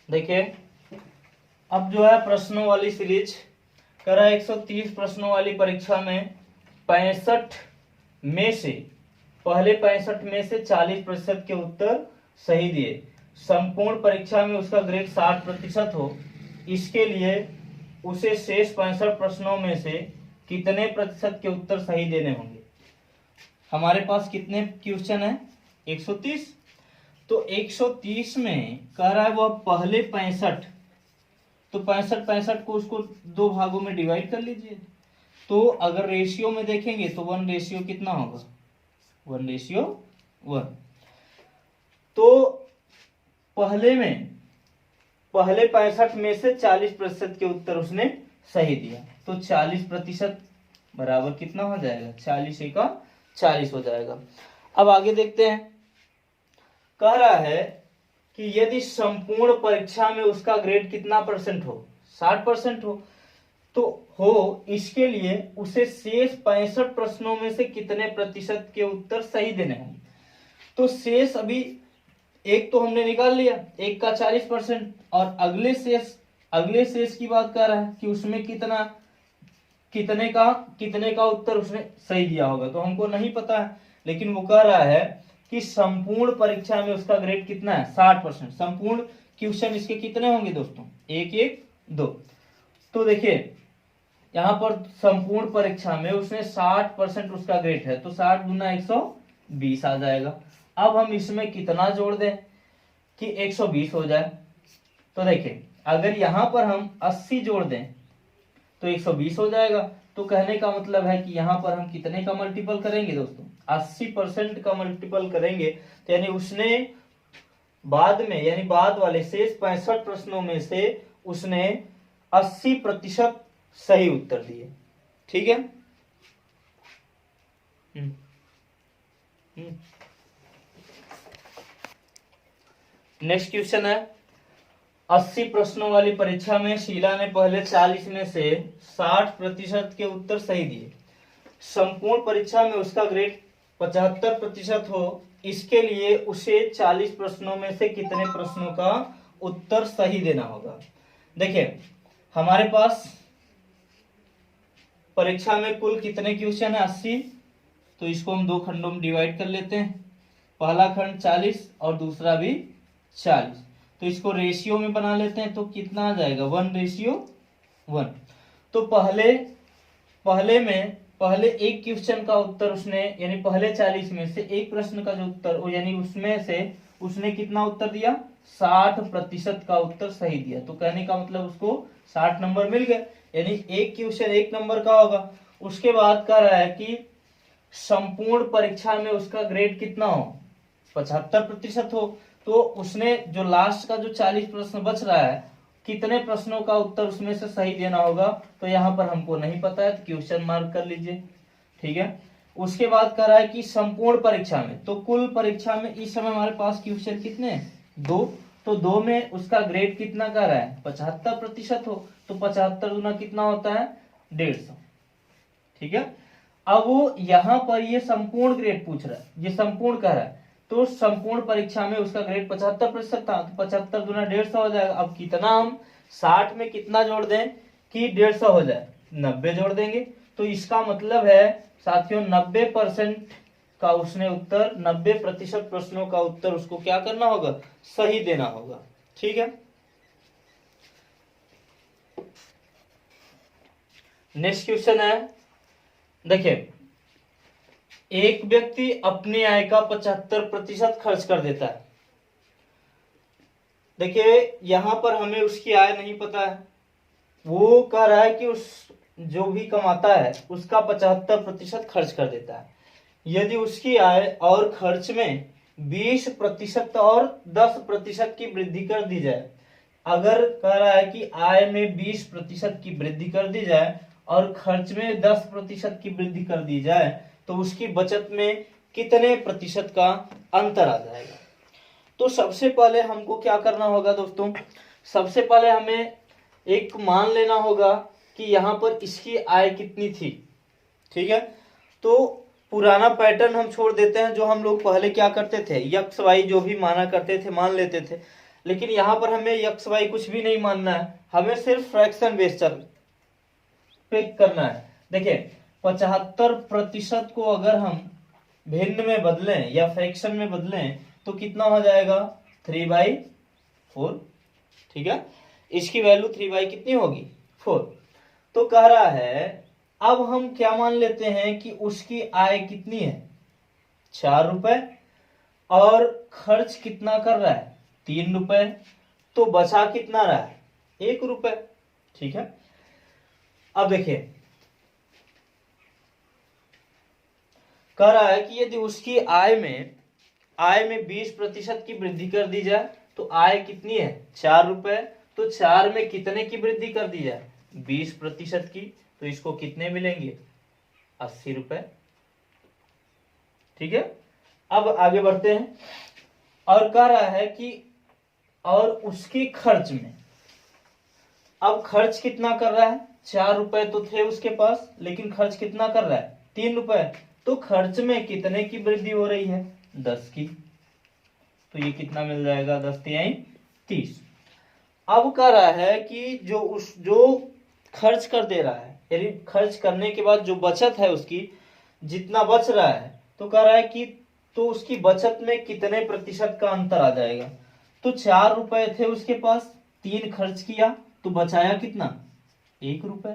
देखिए अब जो है प्रश्नों वाली सीरीज कर 130 प्रश्नों वाली परीक्षा में 65 में से पहले 65 में से 40% के उत्तर सही दिए। संपूर्ण परीक्षा में उसका ग्रेड 60% हो, इसके लिए उसे शेष 65 प्रश्नों में से कितने प्रतिशत के उत्तर सही देने होंगे। हमारे पास कितने क्वेश्चन है? 130। तो 130 में कह रहा है वह पहले 65, तो 65 को उसको दो भागों में डिवाइड कर लीजिए। तो अगर रेशियो में देखेंगे तो 1 रेशियो कितना होगा? 1 रेशियो 1। तो पहले 65 में से 40% के उत्तर उसने सही दिया, तो 40% बराबर कितना हो जाएगा? 40 एका 40 हो जाएगा। अब आगे देखते हैं, कह रहा है कि यदि संपूर्ण परीक्षा में उसका ग्रेड कितना परसेंट हो? 60% हो, तो इसके लिए उसे शेष 65 प्रश्नों में से कितने प्रतिशत के उत्तर सही देने होंगे। तो शेष अभी एक तो हमने निकाल लिया, एक का 40%, और अगले शेष की बात कर रहा है कि उसमें कितने का उत्तर उसने सही दिया होगा, तो हमको नहीं पता है, लेकिन वो कह रहा है कि संपूर्ण परीक्षा में उसका ग्रेड कितना है? 60%। संपूर्ण क्वेश्चन इसके कितने होंगे दोस्तों? 1 1 2। तो देखिए यहाँ पर संपूर्ण परीक्षा में उसने 60% उसका ग्रेड है, तो 60 गुना 120 आ जाएगा। अब हम इसमें कितना जोड़ दें कि 120 हो जाए। तो देखिए अगर यहां पर हम 80 जोड़ दें तो 120 हो जाएगा। तो कहने का मतलब है कि यहां पर हम कितने का मल्टीपल करेंगे दोस्तों? 80% का मल्टीपल करेंगे, तो यानी उसने बाद वाले शेष 65 प्रश्नों में से उसने 80% सही उत्तर दिए। ठीक है। नेक्स्ट क्वेश्चन है, 80 प्रश्नों वाली परीक्षा में शीला ने पहले 40 में से 60% के उत्तर सही दिए। संपूर्ण परीक्षा में उसका ग्रेड 75% हो, इसके लिए उसे 40 प्रश्नों में से कितने प्रश्नों का उत्तर सही देना होगा। देखिए हमारे पास परीक्षा में कुल कितने क्वेश्चन है? 80। तो इसको हम दो खंडों में डिवाइड कर लेते हैं, पहला खंड 40 और दूसरा भी 40। तो इसको रेशियो में बना लेते हैं, तो कितना आ जाएगा? 1 रेशियो 1। तो पहले एक क्वेश्चन का उत्तर उसने, यानी पहले 40 में से एक प्रश्न का जो उत्तर, यानी उसमें से उसने कितना उत्तर दिया? 60% का उत्तर सही दिया। तो कहने का मतलब उसको 60 नंबर मिल गए, यानी एक क्वेश्चन 1 नंबर का होगा। उसके बाद कह रहा है कि संपूर्ण परीक्षा में उसका ग्रेड कितना हो? 75% हो। तो उसने जो लास्ट का जो 40 प्रश्न बच रहा है, कितने प्रश्नों का उत्तर उसमें से सही देना होगा, तो यहाँ पर हमको नहीं पता है, तो क्वेश्चन मार्क कर लीजिए। ठीक है। उसके बाद कह रहा है कि संपूर्ण परीक्षा में, तो कुल परीक्षा में इस समय हमारे पास क्वेश्चन कितने हैं? 2। तो 2 में उसका ग्रेड कितना कर रहा है? 75% हो, तो 75 गुना कितना होता है? 150। ठीक है। अब वो यहाँ पर ये संपूर्ण ग्रेड पूछ रहा है, ये संपूर्ण कह रहा है, तो संपूर्ण परीक्षा में उसका ग्रेड 75% था, तो 75 गुना 150 हो जाएगा। अब कितना हम 60 में कितना जोड़ दें कि 150 हो जाए? 90 जोड़ देंगे। तो इसका मतलब है साथियों 90% का उसने उत्तर, 90% प्रश्नों का उत्तर उसको क्या करना होगा? सही देना होगा। ठीक है। नेक्स्ट क्वेश्चन है, देखिए एक व्यक्ति अपनी आय का 75% खर्च कर देता है। देखिए यहां पर हमें उसकी आय नहीं पता है, वो कह रहा है कि उस जो भी कमाता है उसका 75% खर्च कर देता है। यदि उसकी आय और खर्च में 20% और 10% की वृद्धि कर दी जाए, अगर कह रहा है कि आय में 20% की वृद्धि कर दी जाए और खर्च में 10% की वृद्धि कर दी जाए, तो उसकी बचत में कितने प्रतिशत का अंतर आ जाएगा। तो सबसे पहले हमको क्या करना होगा दोस्तों? सबसे पहले हमें एक मान लेना होगा कि यहाँ पर इसकी आय कितनी थी। ठीक है। तो पुराना पैटर्न हम छोड़ देते हैं, जो हम लोग पहले क्या करते थे, एक्स वाई जो भी माना करते थे मान लेते थे। लेकिन यहाँ पर हमें एक्स वाई कुछ भी नहीं मानना है, हमें सिर्फ फ्रैक्शन बेस चल पिक करना है। देखिए 75% को अगर हम भिन्न में बदलें या फ्रैक्शन में बदलें तो कितना हो जाएगा 3/4। ठीक है, इसकी वैल्यू 3 कितनी होगी 4। तो कह रहा है अब हम क्या मान लेते हैं कि उसकी आय कितनी है 4 रुपए और खर्च कितना कर रहा है 3 रुपए, तो बचा कितना रहा है 1 रुपए। ठीक है, अब देखिए कह रहा है कि यदि उसकी आय में 20% की वृद्धि कर दी जाए तो आय कितनी है 4 रुपए, तो 4 में कितने की वृद्धि कर दी जाए 20% की, तो इसको कितने मिलेंगे 80 रुपए। ठीक है, अब आगे बढ़ते हैं और कह रहा है कि और उसकी खर्च में, अब खर्च कितना कर रहा है 4 रुपए तो थे उसके पास, लेकिन खर्च कितना कर रहा है 3 रुपए, तो खर्च में कितने की वृद्धि हो रही है 10 की, तो ये कितना मिल जाएगा 10 तिहाई 30। अब कह रहा है कि जो खर्च कर दे रहा है, यानी खर्च करने के बाद जो बचत है उसकी जितना बच रहा है, तो कह रहा है कि तो उसकी बचत में कितने प्रतिशत का अंतर आ जाएगा। तो 4 रुपए थे उसके पास, 3 खर्च किया तो बचाया कितना 1 रुपए,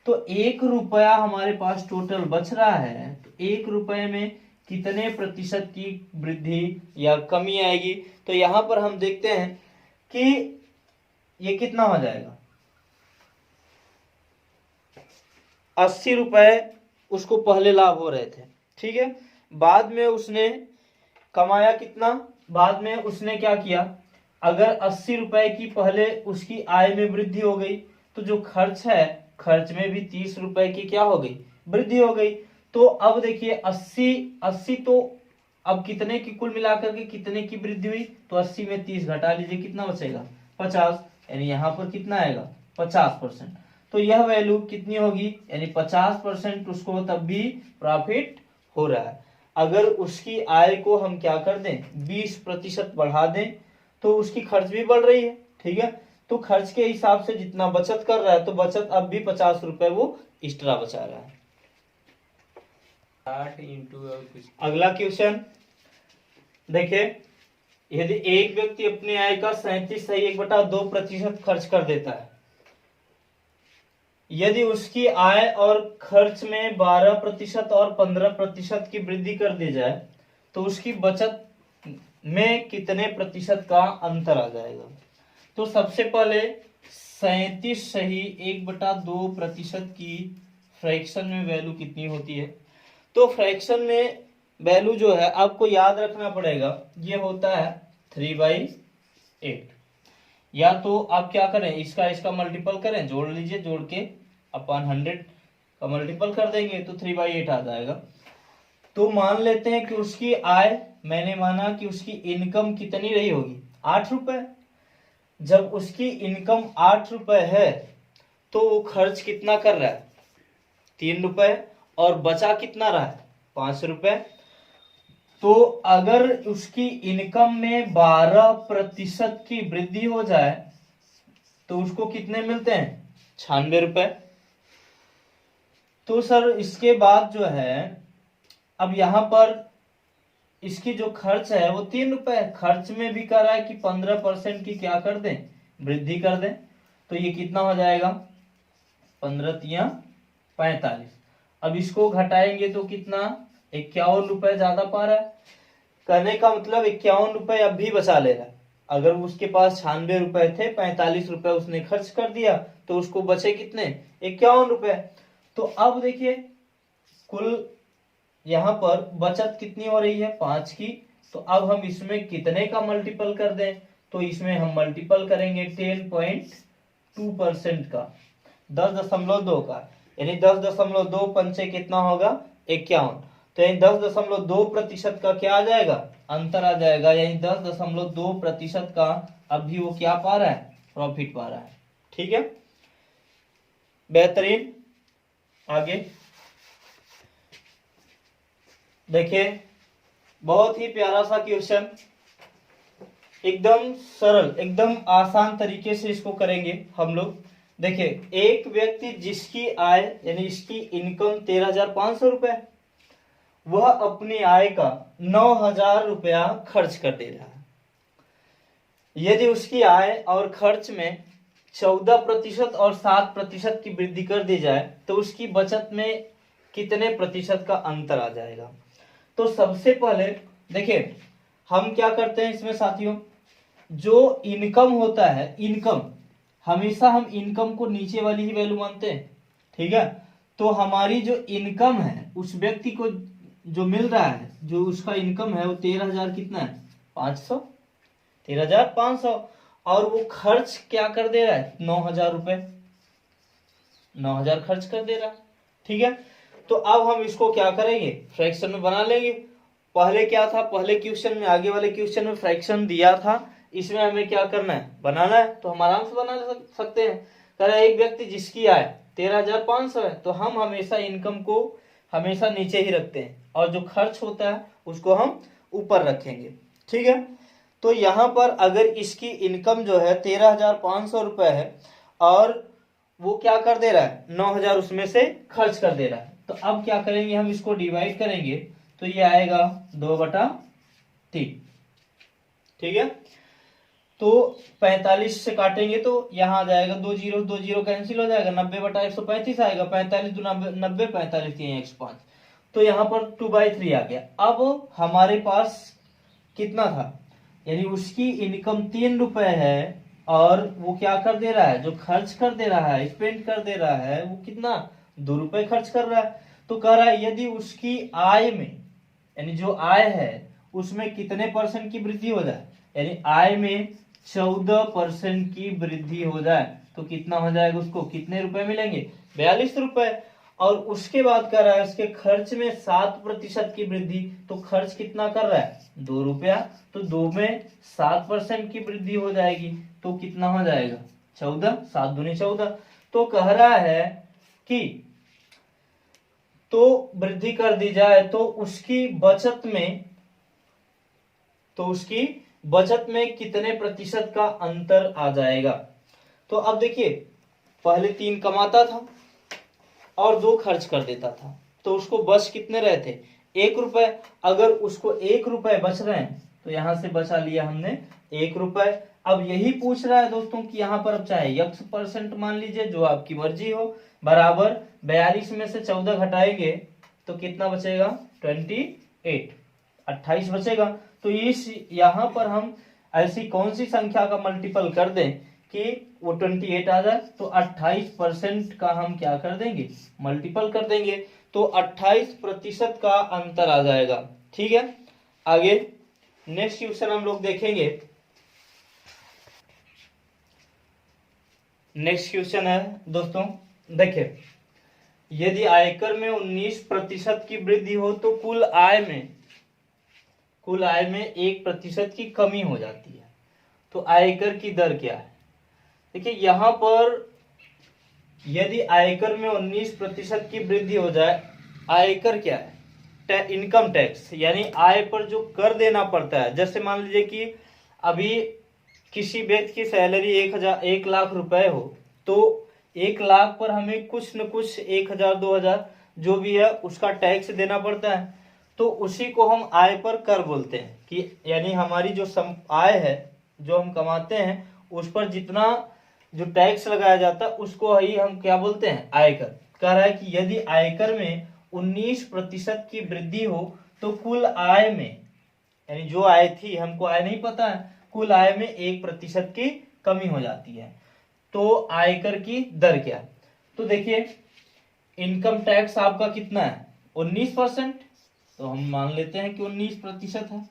तो 1 रुपया हमारे पास टोटल बच रहा है, तो 1 रुपए में कितने प्रतिशत की वृद्धि या कमी आएगी। तो यहां पर हम देखते हैं कि ये कितना हो जाएगा 80 रुपए उसको पहले लाभ हो रहे थे। ठीक है, बाद में उसने कमाया कितना, बाद में उसने क्या किया, अगर 80 रुपए की पहले उसकी आय में वृद्धि हो गई तो जो खर्च है खर्च में भी 30 रुपए की क्या हो गई वृद्धि हो गई। तो अब देखिए 80 तो अब कितने की कुल मिलाकर के कितने की वृद्धि हुई, तो 80 में 30 घटा लीजिए कितना बचेगा 50, यानी यहाँ पर कितना आएगा 50%। तो यह वैल्यू कितनी होगी, यानी 50% उसको तब भी प्रॉफिट हो रहा है। अगर उसकी आय को हम क्या कर दें 20% बढ़ा दें तो उसकी खर्च भी बढ़ रही है। ठीक है, तो खर्च के हिसाब से जितना बचत कर रहा है तो बचत अब भी 50 रुपए वो एक्स्ट्रा बचा रहा है। अगला क्वेश्चन देखिए, यदि एक व्यक्ति अपने आय का 37.1/2% खर्च कर देता है, यदि उसकी आय और खर्च में 12% और 15% की वृद्धि कर दी जाए तो उसकी बचत में कितने प्रतिशत का अंतर आ जाएगा। तो सबसे पहले 37.1/2% की फ्रैक्शन में वैल्यू कितनी होती है, तो फ्रैक्शन में वैल्यू जो है आपको याद रखना पड़ेगा, ये होता है 3/8। या तो आप क्या करें इसका मल्टीपल करें, जोड़ लीजिए, जोड़ के अपन 100 का मल्टीपल कर देंगे तो 3/8 आ जाएगा। तो मान लेते हैं कि उसकी आय, मैंने माना कि उसकी इनकम कितनी रही होगी 8 रुपए। जब उसकी इनकम 8 रुपए है तो वो खर्च कितना कर रहा है 3 रुपए और बचा कितना रहा है 5 रुपए। तो अगर उसकी इनकम में 12% की वृद्धि हो जाए तो उसको कितने मिलते हैं 96 रुपए। तो सर इसके बाद जो है अब यहां पर इसकी जो खर्च है वो 3 रुपए, खर्च में भी कह रहा है कि 15% की क्या कर दें वृद्धि कर दें, तो ये कितना हो जाएगा 15×3=45। अब इसको घटाएंगे तो कितना 51 रुपए ज्यादा पा रहा है। कहने का मतलब 51 रुपए अब भी बचा ले रहा है। अगर उसके पास 96 रुपए थे, 45 रुपए उसने खर्च कर दिया तो उसको बचे कितने 51 रुपए। तो अब देखिए कुल यहाँ पर बचत कितनी हो रही है 5 की, तो अब हम इसमें कितने का मल्टीपल कर दें, तो इसमें हम मल्टीपल करेंगे 10.2% का 10.2 का, यानी 10.2 पंचे कितना होगा 51, तो यानी 10.2% का क्या आ जाएगा अंतर आ जाएगा, यानी 10.2% का अब भी वो क्या पा रहा है प्रॉफिट पा रहा है। ठीक है, बेहतरीन। आगे देखिए बहुत ही प्यारा सा क्वेश्चन, एकदम सरल, एकदम आसान तरीके से इसको करेंगे हम लोग। देखिए, एक व्यक्ति जिसकी आय यानी इसकी इनकम 13,500 रुपए, वह अपनी आय का 9,000 रुपया खर्च कर दे रहा है। यदि उसकी आय और खर्च में 14% और 7% की वृद्धि कर दी जाए तो उसकी बचत में कितने प्रतिशत का अंतर आ जाएगा। तो सबसे पहले देखिए, हम क्या करते हैं इसमें साथियों, जो इनकम होता है, इनकम हमेशा हम इनकम को नीचे वाली ही वैल्यू मानते हैं, ठीक है। तो हमारी जो इनकम है, उस व्यक्ति को जो मिल रहा है, जो उसका इनकम है वो 13,000 कितना है, 500, 13,500, और वो खर्च क्या कर दे रहा है, 9,000 रुपए, 9,000 खर्च कर दे रहा है, ठीक है। तो अब हम इसको क्या करेंगे, फ्रैक्शन में बना लेंगे। पहले क्या था, पहले क्वेश्चन में, आगे वाले क्वेश्चन में फ्रैक्शन दिया था, इसमें हमें क्या करना है, बनाना है। तो हम आराम से बना सकते हैं। कह रहा है एक व्यक्ति जिसकी आय 13,500 है, तो हम हमेशा इनकम को हमेशा नीचे ही रखते हैं और जो खर्च होता है उसको हम ऊपर रखेंगे, ठीक है। तो यहाँ पर अगर इसकी इनकम जो है 13,500 रुपए है और वो क्या कर दे रहा है, 9,000 उसमें से खर्च कर दे रहा है, तो अब क्या करेंगे, हम इसको डिवाइड करेंगे तो ये आएगा 2/3, ठीक है। तो 45 से काटेंगे तो यहाँ आ जाएगा 2 जीरो कैंसिल हो जाएगा, 90/135 आएगा, 45 दूना 90, 45 105, तो यहाँ पर 2/3 आ गया। अब हमारे पास कितना था, यानी उसकी इनकम 3 रुपए है और वो क्या कर दे रहा है, जो खर्च कर दे रहा है, स्पेंड कर दे रहा है, वो कितना, 2 रुपए खर्च कर रहा है। तो कह रहा है यदि उसकी आय में, यानी जो आय है उसमें कितने परसेंट की वृद्धि हो जाए, यानी आय में 14% की वृद्धि हो जाए तो कितना हो जाएगा, उसको कितने रुपए मिलेंगे, 42 रुपए। और उसके बाद कर रहा है उसके खर्च में 7% की वृद्धि, तो खर्च कितना कर रहा है, 2 रुपया, तो 2 में 7% की वृद्धि हो जाएगी तो कितना हो जाएगा, 14, 7 दूनी 14। तो कह रहा है कि तो वृद्धि कर दी जाए तो उसकी बचत में कितने प्रतिशत का अंतर आ जाएगा। तो अब देखिए, पहले 3 कमाता था और 2 खर्च कर देता था, तो उसको बच कितने रहे थे, 1 रुपए। अगर उसको 1 रुपए बच रहे हैं तो यहां से बचा लिया हमने 1 रुपए। अब यही पूछ रहा है दोस्तों कि यहाँ पर अब चाहे x% मान लीजिए, जो आपकी मर्जी हो, बराबर 42 में से 14 घटाएंगे तो कितना बचेगा, 28, 28 बचेगा। तो इस यहाँ पर हम ऐसी कौन सी संख्या का मल्टीपल कर दें कि वो 28 आ जाए, तो 28% का हम क्या कर देंगे, मल्टीपल कर देंगे, तो 28% का अंतर आ जाएगा, ठीक है। आगे नेक्स्ट क्वेश्चन हम लोग देखेंगे। नेक्स्ट क्वेश्चन है दोस्तों, देखिए, यदि आयकर में 19% की वृद्धि हो तो कुल आय में 1% की कमी हो जाती है, तो आयकर की दर क्या है। देखिए यहां पर यदि आयकर में 19% की वृद्धि हो जाए, आयकर क्या है, इनकम टैक्स, यानी आय पर जो कर देना पड़ता है। जैसे मान लीजिए कि अभी किसी व्यक्ति की सैलरी 1 लाख रुपए हो, तो 1 लाख पर हमें कुछ न कुछ 1,000 2,000 जो भी है उसका टैक्स देना पड़ता है, तो उसी को हम आय पर कर बोलते हैं कि यानी हमारी जो आय है, जो हम कमाते हैं, उस पर जितना जो टैक्स लगाया जाता है उसको ही हम क्या बोलते हैं, आयकर। कह रहा है कि यदि आयकर में 19% की वृद्धि हो तो कुल आय में, यानी जो आय थी, हमको आय नहीं पता है, कुल आय में 1% की कमी हो जाती है, तो आयकर की दर क्या। तो देखिए, इनकम टैक्स आपका कितना है, 19%, तो हम मान लेते हैं कि 19% है,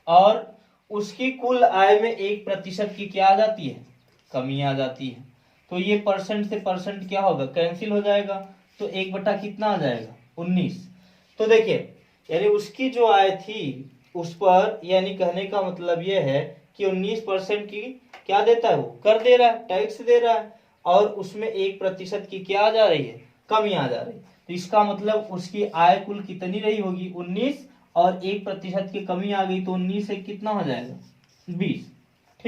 और उसकी कुल आय में 1% की क्या आ जाती है, कमी आ जाती है। तो ये परसेंट से परसेंट क्या होगा, कैंसिल हो जाएगा, तो 1 बटा कितना आ जाएगा, 19। तो देखिए, यानी उसकी जो आय थी उस पर, यानी कहने का मतलब ये है कि 19% की क्या देता है, वो कर दे रहा है, टैक्स दे रहा है, और उसमें 1% की क्या आ जा रही है, कमी आ जा रही है। तो इसका मतलब उसकी आय कुल कितनी रही होगी, 19, और 1% की कमी आ गई तो 19 से कितना हो जाएगा, 20।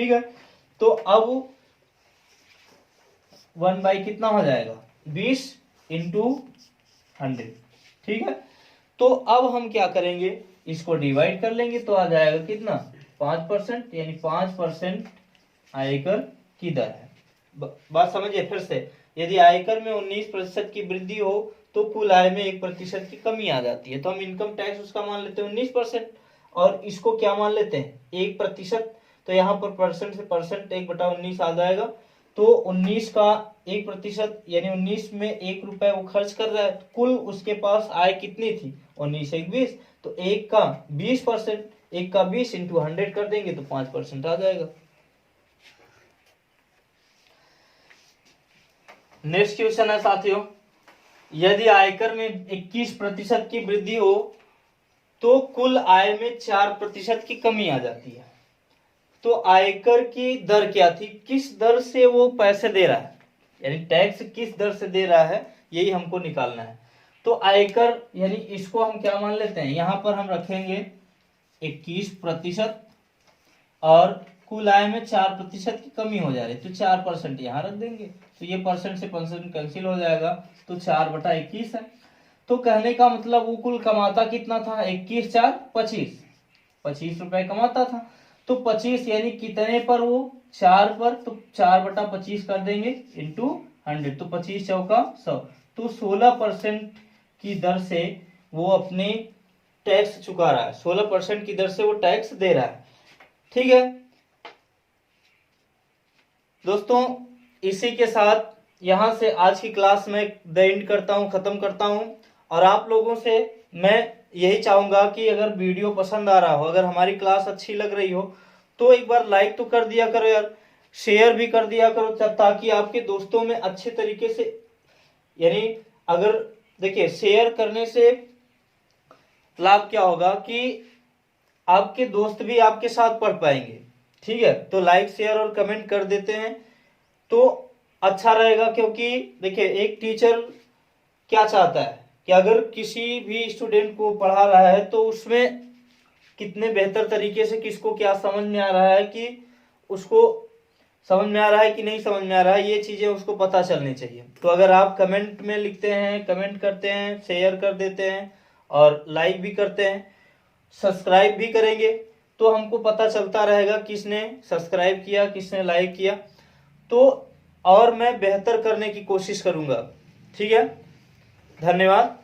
ठीक है, तो अब 1 बाई कितना हो जाएगा 20 इंटू 100, ठीक है। तो अब हम क्या करेंगे, इसको डिवाइड कर लेंगे तो आ जाएगा कितना 5%, यानी 5% आयकर की दर है। बात समझिए फिर से, यदि आयकर में 19% की वृद्धि हो तो कुल आय में 1% की कमी आ जाती है, तो हम इनकम टैक्स उसका मान लेते हैं 19% और इसको क्या मान लेते हैं 1%। तो यहाँ पर परसेंट से परसेंट 1/19 आ जाएगा, तो 19 का 1% यानी 19 में 1 रुपए वो खर्च कर रहा है, कुल उसके पास आय कितनी थी 19 1 20, तो 1 का 20%, 1 का 20 इंटू 100 कर देंगे तो 5% आ जाएगा। नेक्स्ट क्वेश्चन है साथियों, यदि आयकर में 21% की वृद्धि हो तो कुल आय में 4% की कमी आ जाती है, तो आयकर की दर क्या थी, किस दर से वो पैसे दे रहा है, यानी टैक्स किस दर से दे रहा है, यही हमको निकालना है। तो आयकर यानी इसको हम क्या मान लेते हैं, यहां पर हम रखेंगे 21% और कुल आय में 4% की कमी हो जा रही है, तो 4% यहाँ रख देंगे, तो ये परसेंट से परसेंट कैंसिल हो जाएगा, तो 4/21 है। तो कहने का मतलब वो कुल कमाता कितना था, 21 4 25 रुपए कमाता था, तो 25 यानी कितने पर, वो 4 पर, तो 4/25 कर देंगे इंटू 100, तो 25 चौका 100, तो 16% की दर से वो अपने टैक्स चुका रहा है, 16% की दर से वो टैक्स दे रहा है, ठीक है दोस्तों। इसी के साथ यहां से आज की क्लास में द एंड करता हूं, खत्म करता हूं, और आप लोगों से मैं यही चाहूंगा कि अगर वीडियो पसंद आ रहा हो, अगर हमारी क्लास अच्छी लग रही हो तो एक बार लाइक तो कर दिया करो यार, शेयर भी कर दिया करो, ताकि आपके दोस्तों में अच्छे तरीके से, यानी अगर देखिए शेयर करने से लाभ क्या होगा कि आपके दोस्त भी आपके साथ पढ़ पाएंगे, ठीक है। तो लाइक शेयर और कमेंट कर देते हैं तो अच्छा रहेगा, क्योंकि देखिए एक टीचर क्या चाहता है कि अगर किसी भी स्टूडेंट को पढ़ा रहा है तो उसमें कितने बेहतर तरीके से किसको क्या समझ में आ रहा है, कि उसको समझ में आ रहा है कि नहीं समझ में आ रहा है, ये चीजें उसको पता चलनी चाहिए। तो अगर आप कमेंट में लिखते हैं, कमेंट करते हैं, शेयर कर देते हैं और लाइक भी करते हैं, सब्सक्राइब भी करेंगे, तो हमको पता चलता रहेगा किसने सब्सक्राइब किया, किसने लाइक किया, तो और मैं बेहतर करने की कोशिश करूंगा, ठीक है। धन्यवाद।